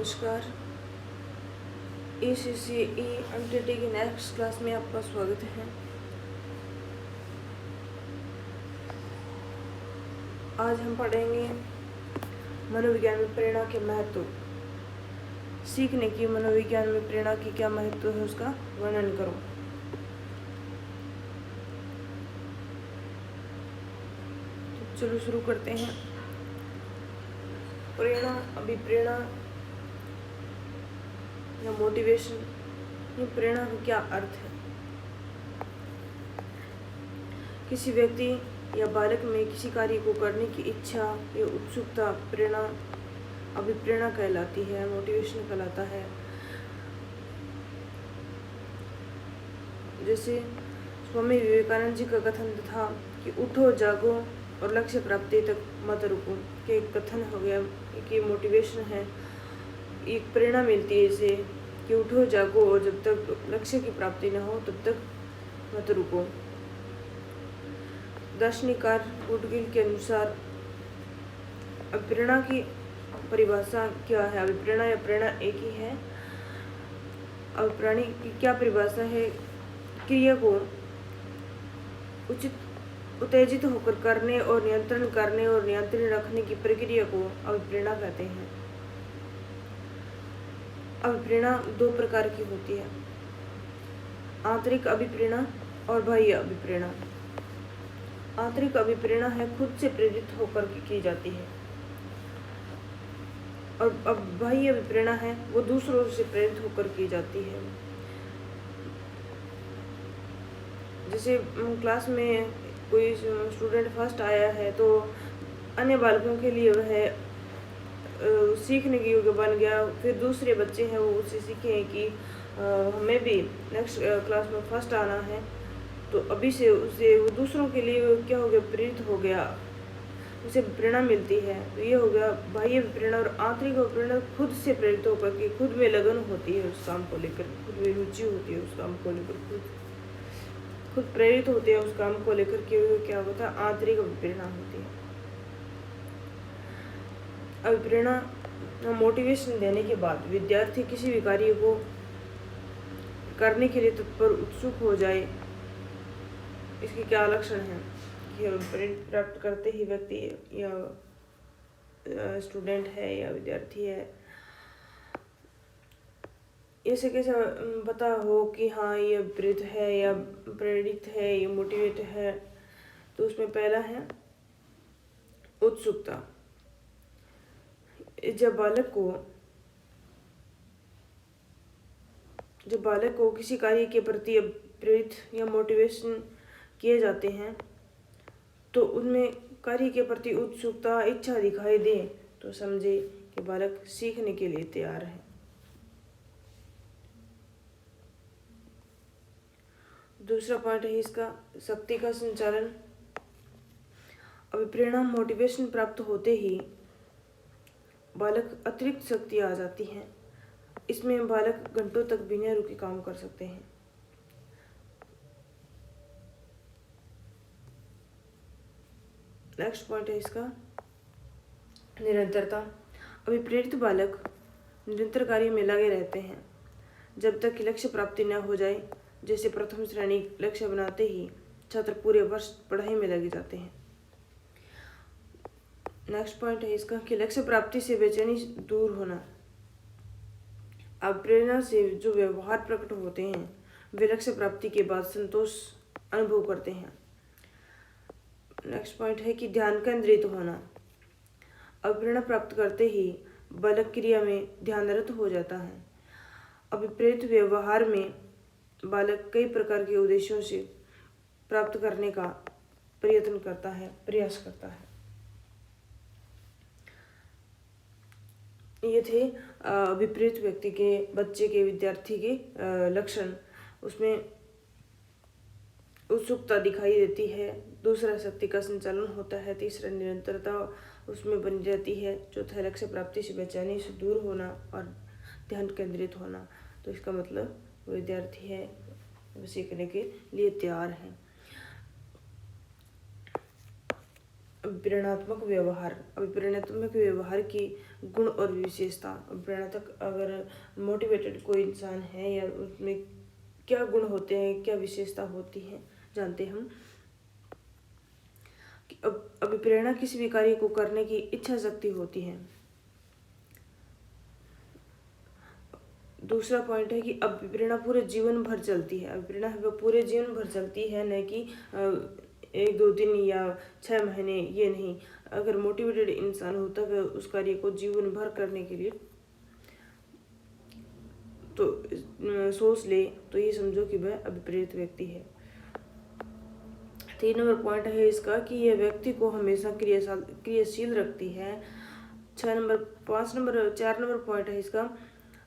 नमस्कार। ACCE MTT की next class में आपका स्वागत है। आज हम पढ़ेंगे मनोविज्ञान में प्रेरणा के महत्व। सीखने की मनोविज्ञान में प्रेरणा की क्या महत्व है उसका वर्णन करो। तो चलो शुरू करते हैं। प्रेरणा, अभिप्रेरणा या मोटिवेशन, ये प्रेरणा का क्या अर्थ है। किसी व्यक्ति या बालक में किसी कार्य को करने की इच्छा या उत्सुकता प्रेरणा, अभिप्रेरणा कहलाती है, मोटिवेशन कहलाता है। जैसे स्वामी विवेकानंद जी का कथन था कि उठो जागो और लक्ष्य प्राप्ति तक मत रुको, के एक कथन हो गया कि मोटिवेशन है, एक प्रेरणा मिलती है इसे कि उठो जागो और जब तक लक्ष्य की प्राप्ति न हो तब तक मत रुको। दार्शनिककार वुडगिल के अनुसार अभिप्रेरणा की परिभाषा क्या है। अभिप्रेरणा या प्रेरणा एक ही है। अभिप्रेरणा की क्या परिभाषा है। क्रिया को उचित उत्तेजित होकर करने और नियंत्रण रखने की प्रक्रिया को अभिप्रेरणा कहते हैं। अभिप्रेरणा दो प्रकार की होती है, आंतरिक अभिप्रेरणा और बाह्य अभिप्रेरणा। आंतरिक अभिप्रेरणा है खुद से प्रेरित होकर की जाती है, और अब बाह्य अभिप्रेरणा है वो दूसरों से प्रेरित होकर की जाती है। जैसे क्लास में कोई स्टूडेंट फर्स्ट आया है तो अन्य बालकों के लिए वह सीखने की योग्य बन गया, फिर दूसरे बच्चे हैं वो उससे सीखे कि हमें भी नेक्स्ट क्लास में फर्स्ट आना है, तो अभी से उसे वो दूसरों के लिए क्या हो गया, प्रेरित हो गया, उसे प्रेरणा मिलती है। तो ये हो गया बाह्य प्रेरणा। और आंतरिक प्रेरणा खुद से प्रेरित होकर के खुद में लगन होती है उस काम को लेकर, खुद में रुचि होती है उस काम को लेकर, खुद प्रेरित होते हैं उस काम को लेकर के, क्या होता है, आंतरिक प्रेरणा होती है। अभिप्रेरणा मोटिवेशन देने के बाद विद्यार्थी किसी भी कार्य को करने के लिए तत्पर उत्सुक हो जाए, इसके क्या लक्षण हैं कि प्रेरणा प्राप्त करते ही व्यक्ति या स्टूडेंट है या विद्यार्थी है, ऐसे कैसे पता हो कि हाँ ये प्रेरित है या प्रेरित है, ये मोटिवेट है। तो उसमें पहला है उत्सुकता। जब बालक को किसी कार्य के प्रति प्रेरित या मोटिवेशन किए जाते हैं तो उनमें कार्य के प्रति उत्सुकता, इच्छा दिखाई दे तो समझे कि बालक सीखने के लिए तैयार है। दूसरा पॉइंट है इसका शक्ति का संचालन। अभिप्रेरणा मोटिवेशन प्राप्त होते ही बालक अतिरिक्त शक्ति आ जाती है। इसमें बालक घंटों तक बिना रुके काम कर सकते हैं। नेक्स्ट पॉइंट है इसका निरंतरता। अभिप्रेरित बालक निरंतर कार्य में लगे रहते हैं जब तक कि लक्ष्य प्राप्ति न हो जाए। जैसे प्रथम श्रेणी लक्ष्य बनाते ही छात्र पूरे वर्ष पढ़ाई में लगे जाते हैं। नेक्स्ट पॉइंट है इसका कि लक्ष्य प्राप्ति से बेचैनी दूर होना। अब प्रेरणा से जो व्यवहार प्रकट होते हैं वे लक्ष्य प्राप्ति के बाद संतोष अनुभव करते हैं। नेक्स्ट पॉइंट है कि ध्यान केंद्रित होना। अब प्रेरणा प्राप्त करते ही बालक क्रिया में ध्यानरत हो जाता है। अभिप्रेरित व्यवहार में बालक कई प्रकार के उद्देश्यों से प्राप्त करने का प्रयास करता है। ये थे विपरीत व्यक्ति के, बच्चे के, विद्यार्थी के लक्षण। उसमें उत्सुकता दिखाई देती है, दूसरा शक्ति का संचालन होता है, तीसरा निरंतरता उसमें बनी रहती है, चौथा लक्ष्य प्राप्ति से बेचैनी से दूर होना और ध्यान केंद्रित होना। तो इसका मतलब विद्यार्थी है वो सीखने के लिए तैयार है। अभिप्रेरणात्मक व्यवहार, अभिप्रेरणात्मक व्यवहार की गुण और विशेषता। अभिप्रेरणात्मक, अगर मोटिवेटेड कोई इंसान है या उसमें क्या गुण होते हैं, क्या विशेषता होती है, जानते हम। अभिप्रेरणा किसी भी कार्य को करने की इच्छा शक्ति होती है। दूसरा पॉइंट है कि अभिप्रेरणा पूरे जीवन भर चलती है। अभिप्रेरणा है वो पूरे जीवन भर चलती है, न कि 1-2 दिन या 6 महीने, ये नहीं। अगर मोटिवेटेड इंसान होता है उस कार्य को जीवन भर करने के लिए तो सोच ले तो ये समझो कि वह अभिप्रेरित व्यक्ति है। 3 नंबर पॉइंट है इसका कि यह व्यक्ति को हमेशा क्रियाशील रखती है। 4 नंबर पॉइंट है इसका,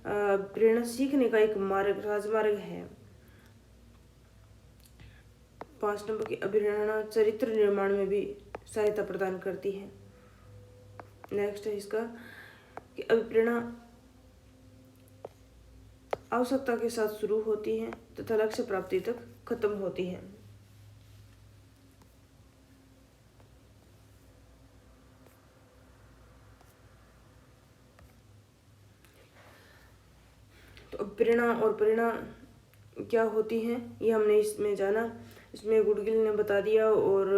प्रेरणा सीखने का एक राजमार्ग है। 5 नंबर की अभिप्रेरणा चरित्र निर्माण में भी सहायता प्रदान करती है। नेक्स्ट है इसका कि अभिप्रेरणा आवश्यकता के साथ शुरू होती है तथा लक्ष्य प्राप्ति तक खत्म होती है। तो प्रेरणा और प्रेरणा क्या होती है ये हमने इसमें जाना। इसमें गुडगिल ने बता दिया और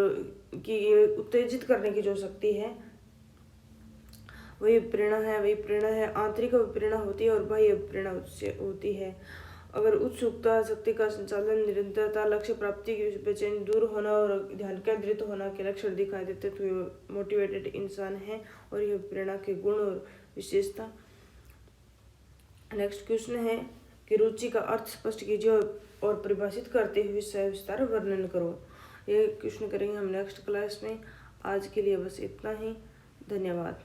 कि ये उत्तेजित करने की जो शक्ति है वही प्रेरणा है। आंतरिक प्रेरणा होती है और बाह्य प्रेरणा उससे होती है। अगर उत्सुकता, शक्ति का संचालन, निरंतरता, लक्ष्य प्राप्ति की बेचैनी दूर होना और ध्यान केंद्रित होना के लक्षण दिखाई देते तो ये मोटिवेटेड इंसान है और यह प्रेरणा के गुण और विशेषता। नेक्स्ट क्वेश्चन है कि रुचि का अर्थ स्पष्ट कीजिए और परिभाषित करते हुए सविस्तार वर्णन करो। ये क्वेश्चन करेंगे हम नेक्स्ट क्लास में। आज के लिए बस इतना ही। धन्यवाद।